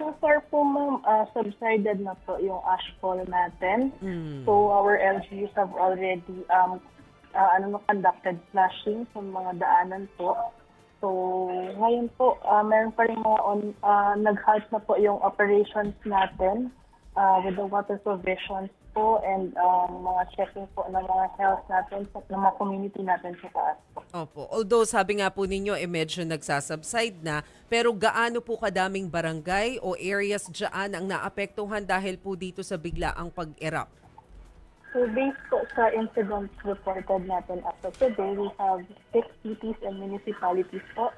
So far po, ma'am, subsided na po yung ashfall natin. Mm. So our LGUs have already conducted flashing sa mga daanan po. So ngayon po, meron pa rin mga nag-halt na po yung operations natin with the water provisions po and mga checking po ng mga health natin ng mga community natin sa taas po. Opo. Although sabi nga po ninyo, medyo nagsasubside na, pero gaano po kadaming barangay o areas dyan ang naapektuhan dahil po dito sa biglaang pag-erupt? So based po sa incidents reported natin as of today, we have 6 cities and municipalities po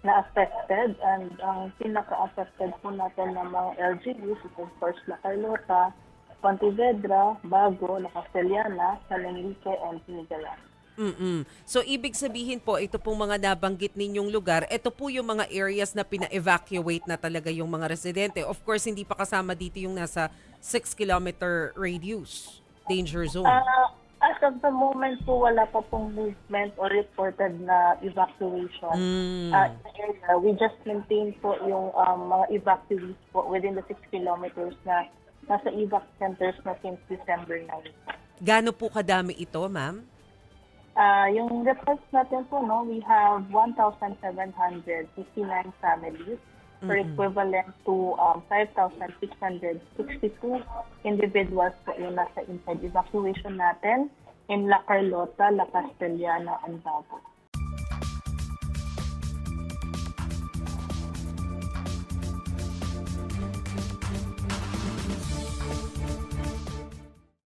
na affected, and ang pinaka-affected po natin ng mga LGUs is of course La Carlota, Pontevedra, Bago, La Castellana, San Enrique, and Pinigalan. So ibig sabihin po, ito pong mga nabanggit ninyong lugar, ito po yung mga areas na pina-evacuate na talaga yung mga residente. Of course, hindi pa kasama dito yung nasa 6-kilometer radius danger zone. As of the moment po, wala pa pong movement or reported na evacuation. We just maintain po yung mga evacuees po within the 6 kilometers na nasa evac centers na since December 9. Gaano po kadami ito, ma'am? Yung reports natin po, no, we have 1,759 families, or equivalent to 5,662 individuals po yung nasa inside evacuation natin in La Carlota, La Castellana, and Bago.